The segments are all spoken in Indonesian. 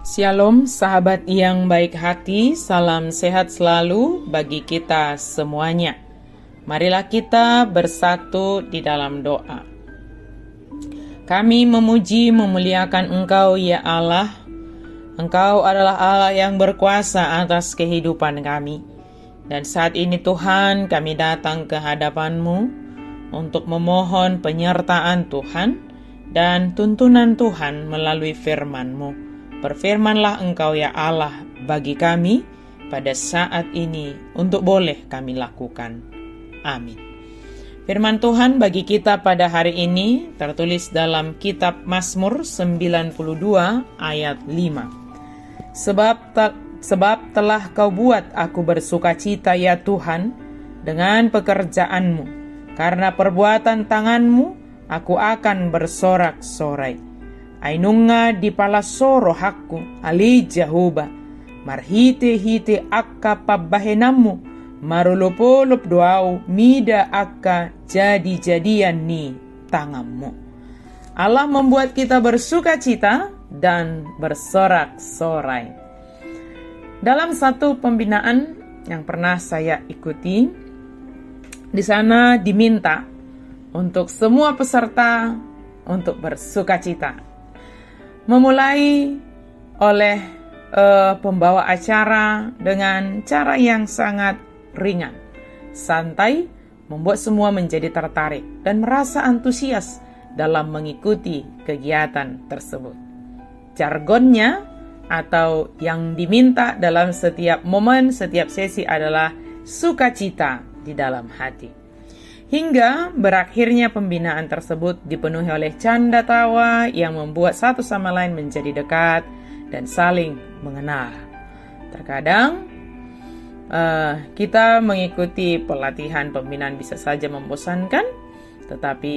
Shalom sahabat yang baik hati, salam sehat selalu bagi kita semuanya. Marilah kita bersatu di dalam doa. Kami memuji memuliakan Engkau ya Allah. Engkau adalah Allah yang berkuasa atas kehidupan kami. Dan saat ini Tuhan, kami datang ke hadapan-Mu untuk memohon penyertaan Tuhan dan tuntunan Tuhan melalui firman-Mu. Berfirmanlah Engkau ya Allah bagi kami pada saat ini untuk boleh kami lakukan. Amin. Firman Tuhan bagi kita pada hari ini tertulis dalam kitab Mazmur 92 ayat 5. Sebab telah Kau buat aku bersukacita ya Tuhan dengan pekerjaanmu. Karena perbuatan tanganmu aku akan bersorak-sorai. Ainunga di palasoro hakku ali Jehovah marhite-hite akka pabahenamu marulupolup doau mida akka jadi-jadian ni tanganmu. Allah membuat kita bersukacita dan bersorak-sorai. Dalam satu pembinaan yang pernah saya ikuti, di sana diminta untuk semua peserta untuk bersukacita. Memulai oleh pembawa acara dengan cara yang sangat ringan, santai, membuat semua menjadi tertarik dan merasa antusias dalam mengikuti kegiatan tersebut. Jargonnya atau yang diminta dalam setiap momen, setiap sesi adalah sukacita di dalam hati. Hingga berakhirnya pembinaan tersebut dipenuhi oleh canda tawa yang membuat satu sama lain menjadi dekat dan saling mengenal. Terkadang kita mengikuti pelatihan pembinaan bisa saja membosankan, tetapi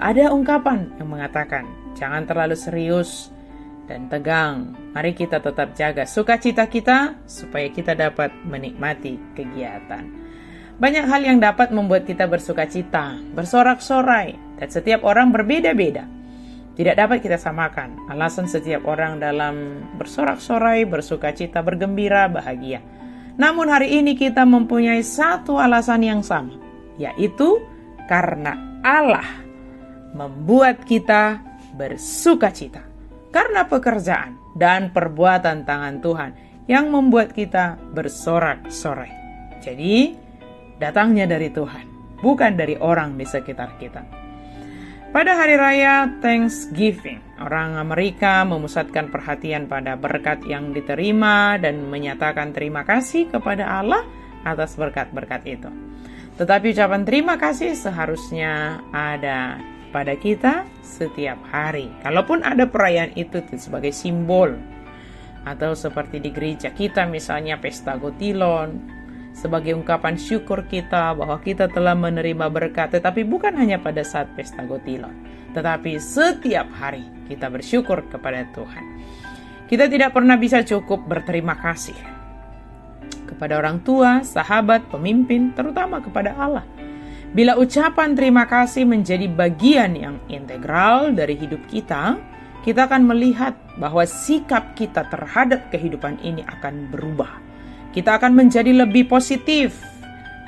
ada ungkapan yang mengatakan, jangan terlalu serius dan tegang. Mari kita tetap jaga sukacita kita supaya kita dapat menikmati kegiatan. Banyak hal yang dapat membuat kita bersukacita, bersorak-sorai, dan setiap orang berbeda-beda. Tidak dapat kita samakan alasan setiap orang dalam bersorak-sorai, bersukacita, bergembira, bahagia. Namun hari ini kita mempunyai satu alasan yang sama, yaitu karena Allah membuat kita bersukacita. Karena pekerjaan dan perbuatan tangan Tuhan yang membuat kita bersorak-sorai. Jadi, datangnya dari Tuhan, bukan dari orang di sekitar kita. Pada hari raya Thanksgiving, orang Amerika memusatkan perhatian pada berkat yang diterima dan menyatakan terima kasih kepada Allah atas berkat-berkat itu. Tetapi ucapan terima kasih seharusnya ada pada kita setiap hari. Kalaupun ada perayaan itu sebagai simbol, atau seperti di gereja kita misalnya pesta gotilon, sebagai ungkapan syukur kita bahwa kita telah menerima berkat, tetapi bukan hanya pada saat pesta gotilon, tetapi setiap hari kita bersyukur kepada Tuhan. Kita tidak pernah bisa cukup berterima kasih kepada orang tua, sahabat, pemimpin, terutama kepada Allah. Bila ucapan terima kasih menjadi bagian yang integral dari hidup kita, kita akan melihat bahwa sikap kita terhadap kehidupan ini akan berubah. Kita akan menjadi lebih positif,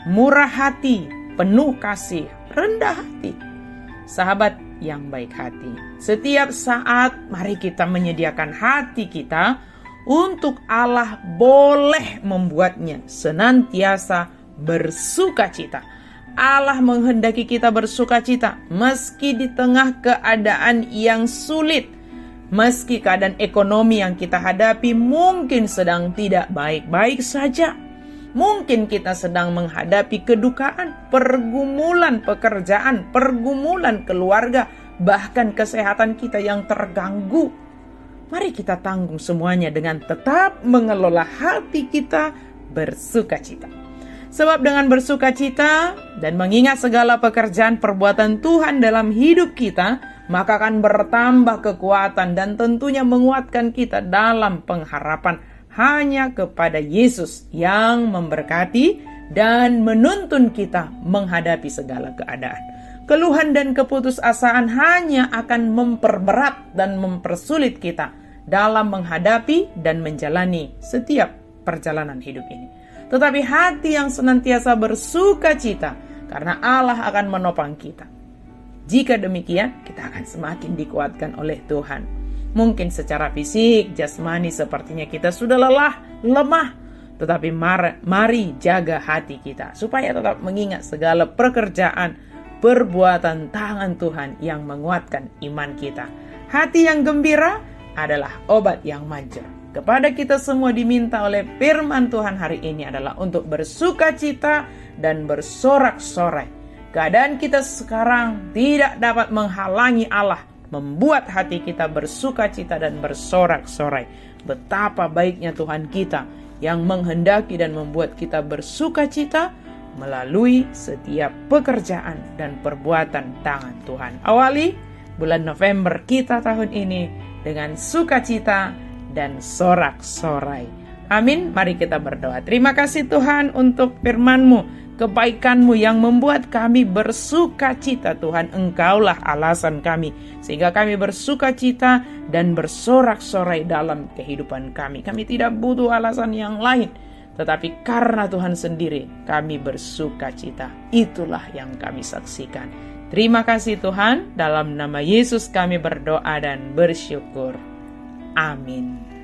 murah hati, penuh kasih, rendah hati. Sahabat yang baik hati, setiap saat mari kita menyediakan hati kita untuk Allah boleh membuatnya senantiasa bersukacita. Allah menghendaki kita bersukacita meski di tengah keadaan yang sulit. Meski keadaan ekonomi yang kita hadapi mungkin sedang tidak baik-baik saja. Mungkin kita sedang menghadapi kedukaan, pergumulan pekerjaan, pergumulan keluarga, bahkan kesehatan kita yang terganggu. Mari kita tanggung semuanya dengan tetap mengelola hati kita bersukacita. Sebab dengan bersukacita dan mengingat segala pekerjaan perbuatan Tuhan dalam hidup kita, maka akan bertambah kekuatan dan tentunya menguatkan kita dalam pengharapan hanya kepada Yesus yang memberkati dan menuntun kita menghadapi segala keadaan. Keluhan dan keputusasaan hanya akan memperberat dan mempersulit kita dalam menghadapi dan menjalani setiap perjalanan hidup ini. Tetapi hati yang senantiasa bersuka cita karena Allah akan menopang kita. Jika demikian, kita akan semakin dikuatkan oleh Tuhan. Mungkin secara fisik, jasmani sepertinya kita sudah lelah, lemah. Tetapi mari jaga hati kita supaya tetap mengingat segala pekerjaan, perbuatan tangan Tuhan yang menguatkan iman kita. Hati yang gembira adalah obat yang manjur. Kepada kita semua diminta oleh firman Tuhan hari ini adalah untuk bersuka cita dan bersorak-sorai. Keadaan kita sekarang tidak dapat menghalangi Allah membuat hati kita bersuka cita dan bersorak-sorai. Betapa baiknya Tuhan kita yang menghendaki dan membuat kita bersuka cita melalui setiap pekerjaan dan perbuatan tangan Tuhan. Awali bulan November kita tahun ini dengan sukacita dan sorak-sorai. Amin. Mari kita berdoa. Terima kasih Tuhan untuk firman-Mu, kebaikan-Mu yang membuat kami bersuka cita. Tuhan, Engkaulah alasan kami, sehingga kami bersuka cita dan bersorak-sorai dalam kehidupan kami. Kami tidak butuh alasan yang lain, tetapi karena Tuhan sendiri kami bersuka cita. Itulah yang kami saksikan. Terima kasih Tuhan, dalam nama Yesus kami berdoa dan bersyukur. Amin.